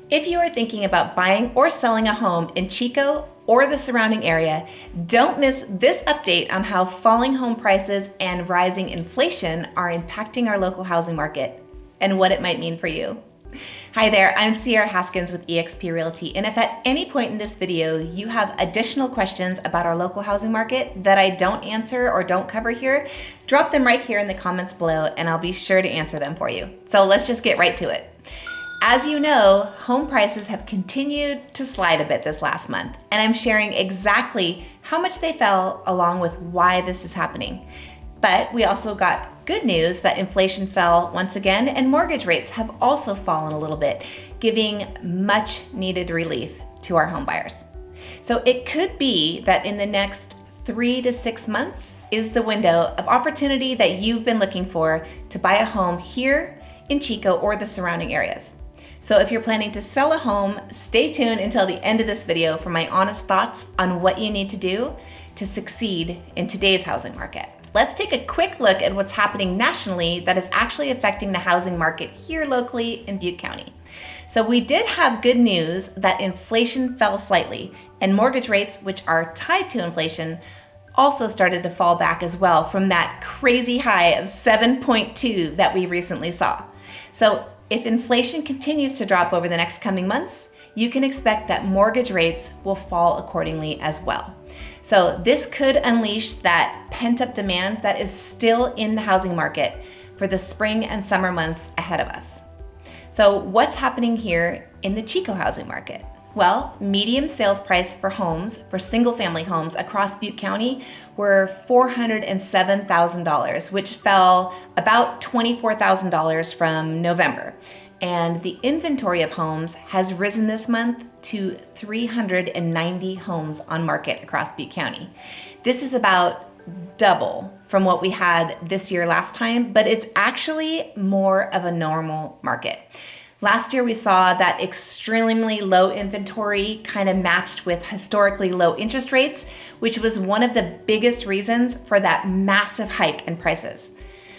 If you are thinking about buying or selling a home in Chico or the surrounding area, don't miss this update on how falling home prices and rising inflation are impacting our local housing market and what it might mean for you. Hi there, I'm Sierra Haskins with eXp Realty, and if at any point in this video you have additional questions about our local housing market that I don't answer or don't cover here, drop them right here in the comments below and I'll be sure to answer them for you. So let's just get right to it. As you know, home prices have continued to slide a bit this last month, and I'm sharing exactly how much they fell along with why this is happening. But we also got good news that inflation fell once again, and mortgage rates have also fallen a little bit, giving much needed relief to our home buyers. So it could be that in the next 3 to 6 months is the window of opportunity that you've been looking for to buy a home here in Chico or the surrounding areas. So if you're planning to sell a home, stay tuned until the end of this video for my honest thoughts on what you need to do to succeed in today's housing market. Let's take a quick look at what's happening nationally that is actually affecting the housing market here locally in Butte County. So we did have good news that inflation fell slightly, and mortgage rates, which are tied to inflation, also started to fall back as well from that crazy high of 7.2 that we recently saw. So if inflation continues to drop over the next coming months, you can expect that mortgage rates will fall accordingly as well. So this could unleash that pent-up demand that is still in the housing market for the spring and summer months ahead of us. So what's happening here in the Chico housing market? Well, median sales price for homes, for single-family homes across Butte County were $407,000, which fell about $24,000 from November. And the inventory of homes has risen this month to 390 homes on market across Butte County. This is about double from what we had this year last time, but it's actually more of a normal market. Last year, we saw that extremely low inventory kind of matched with historically low interest rates, which was one of the biggest reasons for that massive hike in prices.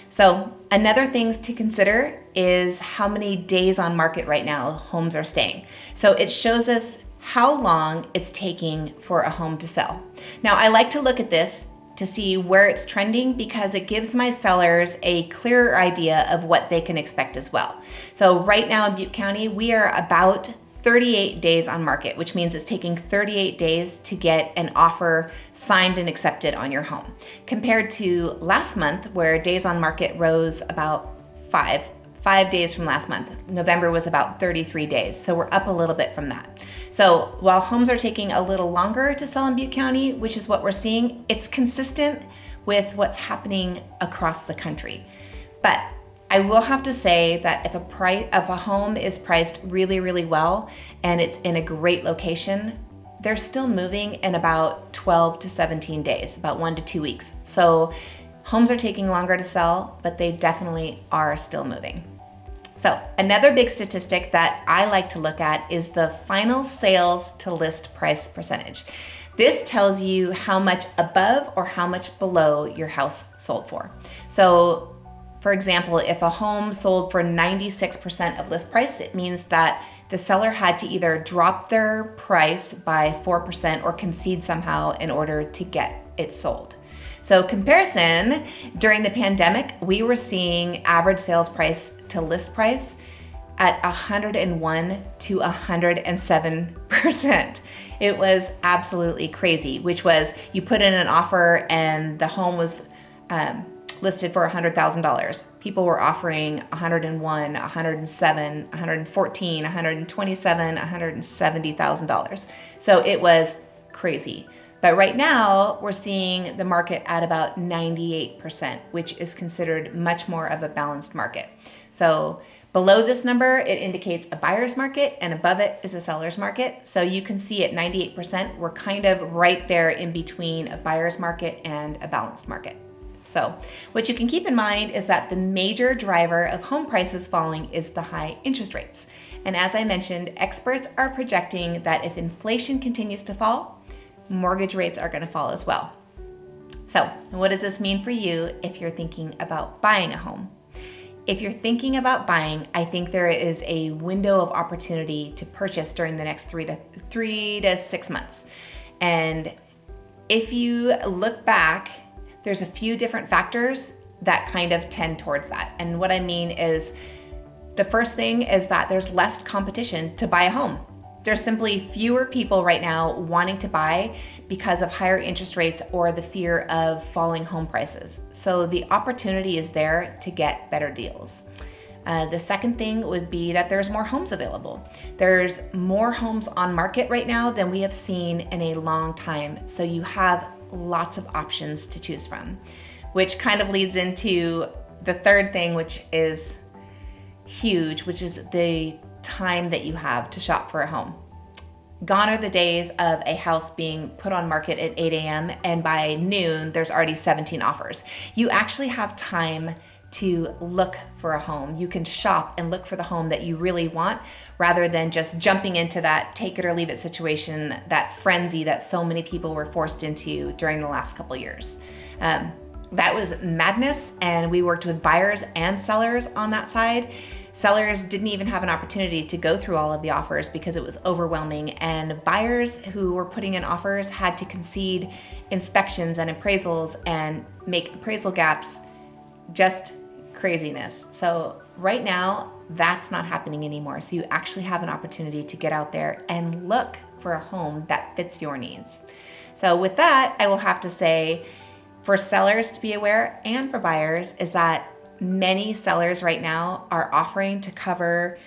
So another things to consider is how many days on market right now homes are staying. So it shows us how long it's taking for a home to sell. Now, I like to look at this to see where it's trending because it gives my sellers a clearer idea of what they can expect as well. So right now in Butte County, we are about 38 days on market, which means it's taking 38 days to get an offer signed and accepted on your home, compared to last month where days on market rose about five days from last month. November was about 33 days, so we're up a little bit from that. So while homes are taking a little longer to sell in Butte County, which is what we're seeing, it's consistent with what's happening across the country. But I will have to say that if a home is priced really, really well and it's in a great location, they're still moving in about 12 to 17 days, about 1 to 2 weeks. So homes are taking longer to sell, but they definitely are still moving. So another big statistic that I like to look at is the final sales to list price percentage. This tells you how much above or how much below your house sold for. So for example, if a home sold for 96% of list price, it means that the seller had to either drop their price by 4% or concede somehow in order to get it sold. So comparison, during the pandemic, we were seeing average sales price to list price at 101 to 107%. It was absolutely crazy, which was you put in an offer and the home was listed for $100,000. People were offering 101, 107, 114, 127, $170,000. So it was crazy. But right now, we're seeing the market at about 98%, which is considered much more of a balanced market. So below this number, it indicates a buyer's market, and above it is a seller's market. So you can see at 98%, we're kind of right there in between a buyer's market and a balanced market. So what you can keep in mind is that the major driver of home prices falling is the high interest rates. And as I mentioned, experts are projecting that if inflation continues to fall, mortgage rates are going to fall as well. So what does this mean for you if you're thinking about buying a home? If you're thinking about buying, I think there is a window of opportunity to purchase during the next 3 to 6 months. And if you look back, there's a few different factors that kind of tend towards that. And what I mean is, the first thing is that there's less competition to buy a home. There's simply fewer people right now wanting to buy because of higher interest rates or the fear of falling home prices. So the opportunity is there to get better deals. The second thing would be that there's more homes available. There's more homes on market right now than we have seen in a long time. So you have lots of options to choose from, which kind of leads into the third thing, which is huge, which is the time that you have to shop for a home. Gone are the days of a house being put on market at 8 a.m. and by noon there's already 17 offers. You actually have time to look for a home. You can shop and look for the home that you really want, rather than just jumping into that take it or leave it situation, that frenzy that so many people were forced into during the last couple years. That was madness, and we worked with buyers and sellers on that side. Sellers didn't even have an opportunity to go through all of the offers because it was overwhelming, and buyers who were putting in offers had to concede inspections and appraisals and make appraisal gaps. Just craziness. So right now, that's not happening anymore. So you actually have an opportunity to get out there and look for a home that fits your needs. So with that, I will have to say, for sellers to be aware and for buyers, is that many sellers right now are offering to cover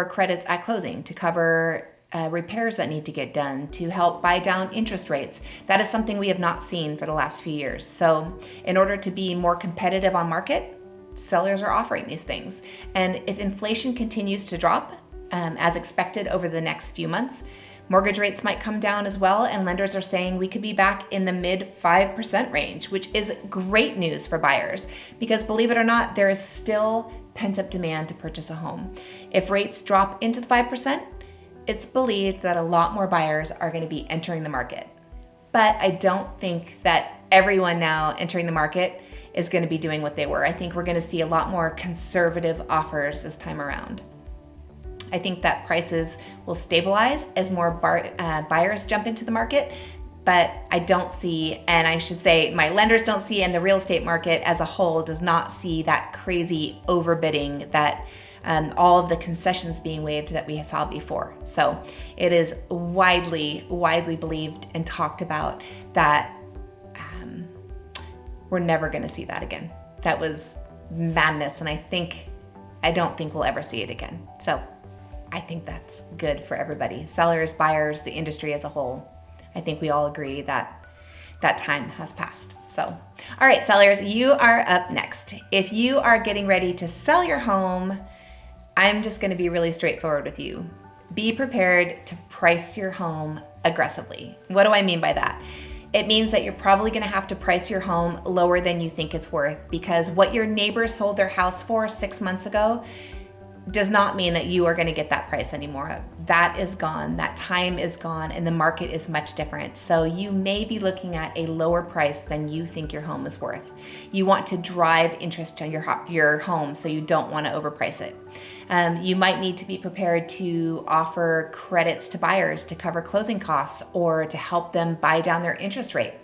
credits at closing, to cover repairs that need to get done, to help buy down interest rates. That is something we have not seen for the last few years. So in order to be more competitive on market, sellers are offering these things. And if inflation continues to drop as expected over the next few months, mortgage rates might come down as well, and lenders are saying we could be back in the mid 5% range, which is great news for buyers, because believe it or not, there is still pent-up demand to purchase a home. If rates drop into the 5%, it's believed that a lot more buyers are going to be entering the market. But I don't think that everyone now entering the market is going to be doing what they were. I think we're going to see a lot more conservative offers this time around. I think that prices will stabilize as more buyers jump into the market, but I don't see, and I should say my lenders don't see, and the real estate market as a whole does not see that crazy overbidding, that all of the concessions being waived that we saw before. So it is widely believed and talked about that we're never going to see that again. That was madness, and I don't think we'll ever see it again. So I think that's good for everybody. Sellers, buyers, the industry as a whole. I think we all agree that that time has passed. So, all right, sellers, you are up next. If you are getting ready to sell your home, I'm just going to be really straightforward with you. Be prepared to price your home aggressively. What do I mean by that? It means that you're probably going to have to price your home lower than you think it's worth, because what your neighbor sold their house for 6 months ago does not mean that you are going to get that price anymore. That is gone. That time is gone, and the market is much different. So you may be looking at a lower price than you think your home is worth. You want to drive interest to your home, so you don't want to overprice it. You might need to be prepared to offer credits to buyers to cover closing costs or to help them buy down their interest rate.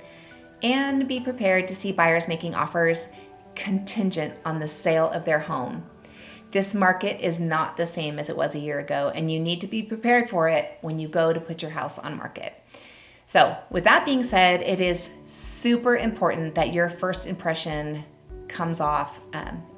And be prepared to see buyers making offers contingent on the sale of their home. This market is not the same as it was a year ago, and you need to be prepared for it when you go to put your house on market. So with that being said, it is super important that your first impression comes off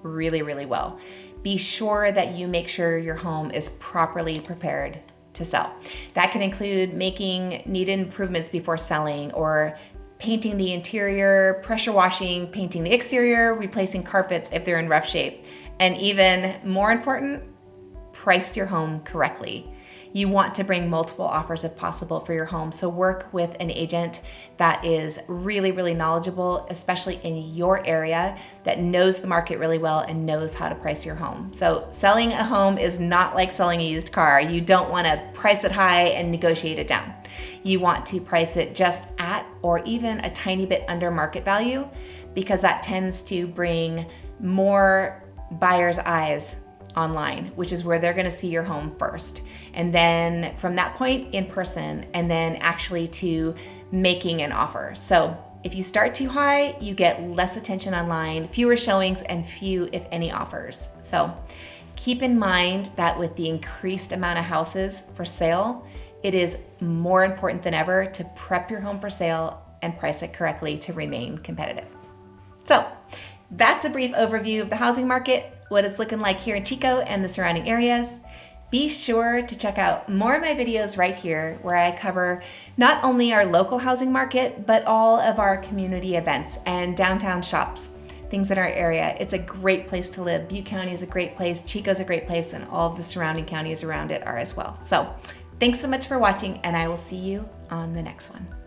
really, really well. Be sure that you make sure your home is properly prepared to sell. That can include making needed improvements before selling, or painting the interior, pressure washing, painting the exterior, replacing carpets if they're in rough shape. And even more important, price your home correctly. You want to bring multiple offers if possible for your home. So work with an agent that is really, really knowledgeable, especially in your area, that knows the market really well and knows how to price your home. So selling a home is not like selling a used car. You don't want to price it high and negotiate it down. You want to price it just at or even a tiny bit under market value, because that tends to bring more buyers' eyes online, which is where they're going to see your home first. And then from that point, in person, and then actually to making an offer. So if you start too high, you get less attention online, fewer showings, and few, if any, offers. So keep in mind that with the increased amount of houses for sale, it is more important than ever to prep your home for sale and price it correctly to remain competitive. So that's a brief overview of the housing market, what it's looking like here in Chico and the surrounding areas. Be sure to check out more of my videos right here, where I cover not only our local housing market, but all of our community events and downtown shops, things in our area. It's a great place to live. Butte County is a great place, Chico's a great place, and all of the surrounding counties around it are as well. So thanks so much for watching, and I will see you on the next one.